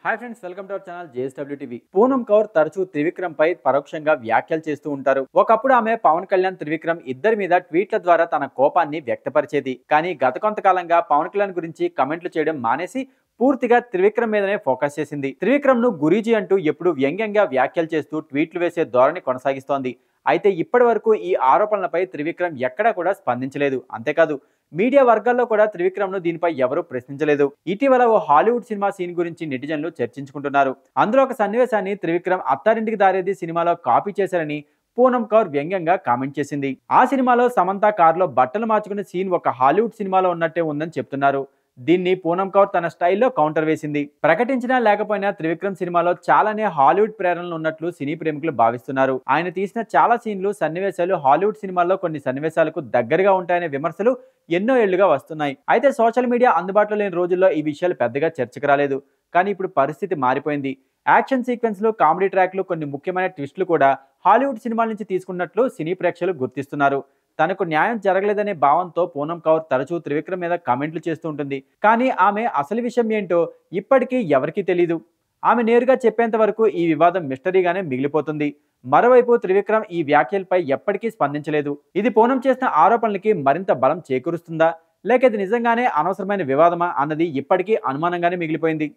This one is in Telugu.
Hi friends, welcome to our channel JSW TV. Poonam Kaur తరచూ త్రివిక్రమ్ పై పరోక్షంగా వ్యాఖ్యలు చేస్తూ ఉంటారు. ఒకప్పుడు ఆమె పవన్ కళ్యాణ్, త్రివిక్రమ్ ఇద్దరి మీద ట్వీట్ల ద్వారా తన కోపాన్ని వ్యక్తపరిచేది. కానీ గత కొంతకాలంగా పవన్ కళ్యాణ్ గురించి కమెంట్లు చేయడం మానేసి పూర్తిగా త్రివిక్రమ్ మీదనే ఫోకస్ చేసింది. త్రివిక్రమ్ ను గురీజీ అంటూ ఎప్పుడు వ్యంగ్యంగా వ్యాఖ్యలు చేస్తూ ట్వీట్లు వేసే ధోరణి కొనసాగిస్తోంది. అయితే ఇప్పటి వరకు ఈ ఆరోపణలపై త్రివిక్రమ్ ఎక్కడా కూడా స్పందించలేదు. అంతేకాదు, మీడియా వర్గాల్లో కూడా త్రివిక్రమ్ ను దీనిపై ఎవరూ ప్రశ్నించలేదు. ఇటీవల ఓ హాలీవుడ్ సినిమా సీన్ గురించి నెటిజన్లు చర్చించుకుంటున్నారు. అందులో ఒక సన్నివేశాన్ని త్రివిక్రమ్ అత్తారింటికి దారేది సినిమాలో కాపీ చేశారని పూనం కౌర్ వ్యంగ్యంగా కామెంట్ చేసింది. ఆ సినిమాలో సమంత కారులో బట్టలు మార్చుకునే సీన్ ఒక హాలీవుడ్ సినిమాలో ఉన్నట్టే ఉందని చెప్తున్నారు. దీన్ని పూనం కౌర్ తన స్టైల్లో కౌంటర్ వేసింది. ప్రకటించినా లేకపోయినా త్రివిక్రమ్ సినిమాలో చాలానే హాలీవుడ్ ప్రేరణలు ఉన్నట్లు సినీ ప్రేమికులు భావిస్తున్నారు. ఆయన తీసిన చాలా సీన్లు, సన్నివేశాలు హాలీవుడ్ సినిమాల్లో కొన్ని సన్నివేశాలకు దగ్గరగా ఉంటాయనే విమర్శలు ఎన్నో ఏళ్లుగా వస్తున్నాయి. అయితే సోషల్ మీడియా అందుబాటులో లేని రోజుల్లో ఈ విషయాలు పెద్దగా చర్చకు రాలేదు. కానీ ఇప్పుడు పరిస్థితి మారిపోయింది. యాక్షన్ సీక్వెన్స్లు, కామెడీ ట్రాక్లు, కొన్ని ముఖ్యమైన ట్విస్టులు కూడా హాలీవుడ్ సినిమాల నుంచి తీసుకున్నట్లు సినీ ప్రేక్షకులు గుర్తిస్తున్నారు. తనకు న్యాయం జరగలేదనే భావంతో పూనం కౌర్ తరచూ త్రివిక్రమ్ మీద కామెంట్లు చేస్తూ ఉంటుంది. కానీ ఆమె అసలు విషయం ఏంటో ఇప్పటికీ ఎవరికీ తెలీదు. ఆమె నేరుగా చెప్పేంత వరకు ఈ వివాదం మిస్టరీగానే మిగిలిపోతుంది. మరోవైపు త్రివిక్రమ్ ఈ వ్యాఖ్యలపై ఎప్పటికీ స్పందించలేదు. ఇది పూనం చేసిన ఆరోపణలకి మరింత బలం చేకూరుస్తుందా, లేక ఇది నిజంగానే అనవసరమైన వివాదమా అన్నది ఇప్పటికీ అనుమానంగానే మిగిలిపోయింది.